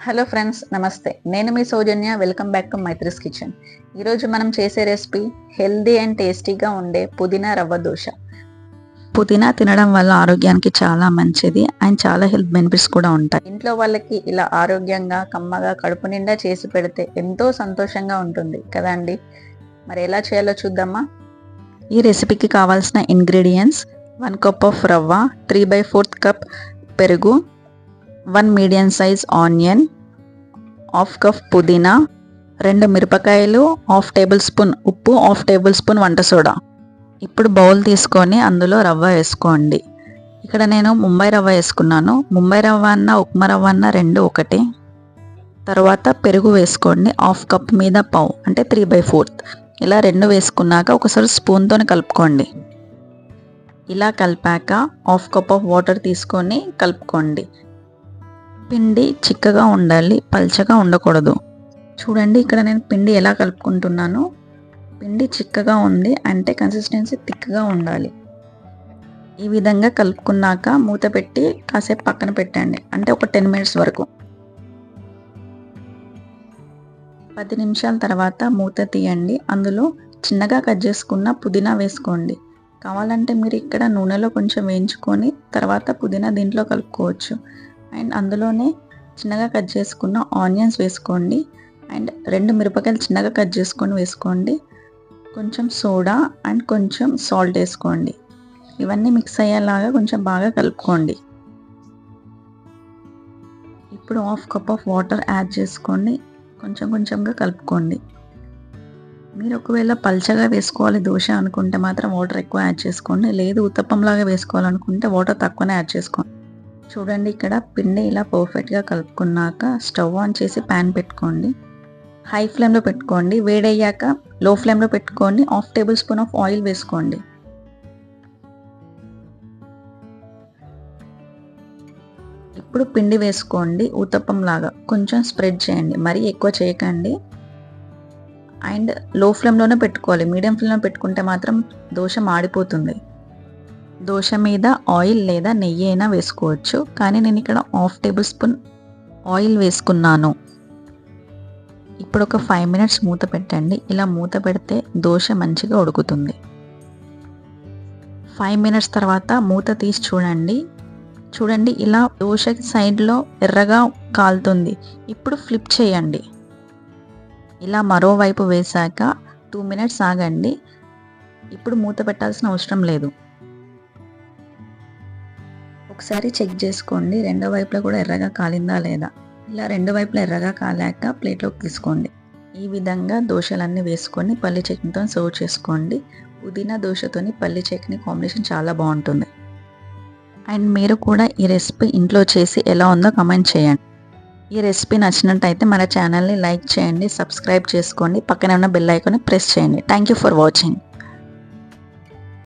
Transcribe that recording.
Hello friends, నమస్తే. నేను మీ Soujanya. Welcome back to Maithri's kitchen. ఈరోజు మనం చేసే రెసిపీ హెల్దీ అండ్ టేస్టీగా ఉండే పుదీనా రవ్వ దోశ. పుదీనా తినడం వల్ల ఆరోగ్యానికి చాలా మంచిది అండ్ చాలా హెల్త్ బెనిఫిట్స్ కూడా ఉంటాయి. ఇంట్లో వాళ్ళకి ఇలా ఆరోగ్యంగా కమ్మగా కడుపు నిండా చేసి పెడితే ఎంతో సంతోషంగా ఉంటుంది కదా అండి. మరి ఎలా చేయాలో చూద్దామా? ఈ రెసిపీకి కావాల్సిన ఇంగ్రీడియంట్స్: 1 కప్ ఆఫ్ రవ్వ, 3/4 కప్ పెరుగు, 1 medium size onion, half cup పుదీనా, 2 మిరపకాయలు, హాఫ్ టేబుల్ స్పూన్ ఉప్పు, హాఫ్ టేబుల్ స్పూన్ వంట సోడా. ఇప్పుడు బౌల్ తీసుకొని అందులో రవ్వ వేసుకోండి. ఇక్కడ నేను ముంబై రవ్వ వేసుకున్నాను. ముంబై రవ్వ అన్న ఉప్మా రవ్వ అన్న రెండు ఒకటే. తర్వాత పెరుగు వేసుకోండి. హాఫ్ కప్ మీద పావు అంటే 3/4. ఇలా రెండు వేసుకున్నాక ఒకసారి స్పూన్తో కలుపుకోండి. ఇలా కలిపాక హాఫ్ కప్ ఆఫ్ వాటర్ తీసుకొని కలుపుకోండి. పిండి చిక్కగా ఉండాలి, పల్చగా ఉండకూడదు. చూడండి, ఇక్కడ నేను పిండి ఎలా కలుపుకుంటున్నాను. పిండి చిక్కగా ఉంది అంటే కన్సిస్టెన్సీ థిక్గా ఉండాలి. ఈ విధంగా కలుపుకున్నాక మూత పెట్టి కాసేపు పక్కన పెట్టండి, అంటే ఒక 10 మినిట్స్ వరకు. 10 నిమిషాల తర్వాత మూత తీయండి. అందులో చిన్నగా కట్ చేసుకున్న పుదీనా వేసుకోండి. కావాలంటే మీరు ఇక్కడ నూనెలో కొంచెం వేయించుకొని తర్వాత పుదీనా దీంట్లో కలుపుకోవచ్చు. అండ్ అందులోనే చిన్నగా కట్ చేసుకున్న ఆనియన్స్ వేసుకోండి. అండ్ 2 మిరపకాయలు చిన్నగా కట్ చేసుకొని వేసుకోండి. కొంచెం సోడా అండ్ కొంచెం సాల్ట్ వేసుకోండి. ఇవన్నీ మిక్స్ అయ్యేలాగా కొంచెం బాగా కలుపుకోండి. ఇప్పుడు half cup of water add చేసుకోండి. కొంచెం కొంచెంగా కలుపుకోండి. మీరు ఒకవేళ పల్చగా వేసుకోవాలి దోశ అనుకుంటే మాత్రం వాటర్ ఎక్కువ యాడ్ చేసుకోండి. లేదు ఉత్తప్పంలాగా వేసుకోవాలనుకుంటే వాటర్ తక్కువనే యాడ్ చేసుకోండి. చూడండి, ఇక్కడ పిండి ఇలా పర్ఫెక్ట్గా కలుపుకున్నాక స్టవ్ ఆన్ చేసి ప్యాన్ పెట్టుకోండి. హై ఫ్లేమ్లో పెట్టుకోండి. వేడయ్యాక లో ఫ్లేమ్లో పెట్టుకొని half table spoon of oil వేసుకోండి. ఇప్పుడు పిండి వేసుకోండి. ఊతప్పం లాగా కొంచెం స్ప్రెడ్ చేయండి, మరీ ఎక్కువ చేయకండి. అండ్ లో ఫ్లేమ్లోనే పెట్టుకోవాలి. మీడియం ఫ్లేమ్లో పెట్టుకుంటే మాత్రం దోశ మాడిపోతుంది. దోశ మీద ఆయిల్ లేదా నెయ్యి అయినా వేసుకోవచ్చు, కానీ నేను ఇక్కడ హాఫ్ టేబుల్ స్పూన్ ఆయిల్ వేసుకున్నాను. ఇప్పుడు ఒక 5 మినిట్స్ మూత పెట్టండి. ఇలా మూత పెడితే దోశ మంచిగా ఉడుకుతుంది. 5 మినిట్స్ తర్వాత మూత తీసి చూడండి ఇలా దోశకి సైడ్లో ఎర్రగా కాలుతుంది. ఇప్పుడు ఫ్లిప్ చేయండి. ఇలా మరోవైపు వేశాక 2 మినిట్స్ ఆగండి. ఇప్పుడు మూత పెట్టాల్సిన అవసరం లేదు. ఒకసారి చెక్ చేసుకోండి రెండో వైపులో కూడా ఎర్రగా కాలిందా లేదా. ఇలా రెండు వైపులా ఎర్రగా కాలాక ప్లేట్లోకి తీసుకోండి. ఈ విధంగా దోశలన్నీ వేసుకొని పల్లి చట్నీతో సర్వ్ చేసుకోండి. పుదీనా దోశతోని పల్లి చట్నీ కాంబినేషన్ చాలా బాగుంటుంది. అండ్ మీరు కూడా ఈ రెసిపీ ఇంట్లో చేసి ఎలా ఉందో కామెంట్ చేయండి. ఈ రెసిపీ నచ్చినట్టయితే మన ఛానల్ని లైక్ చేయండి, సబ్స్క్రైబ్ చేసుకోండి, పక్కనే ఉన్న బెల్ ఐకాన్ని ప్రెస్ చేయండి. Thank you for watching.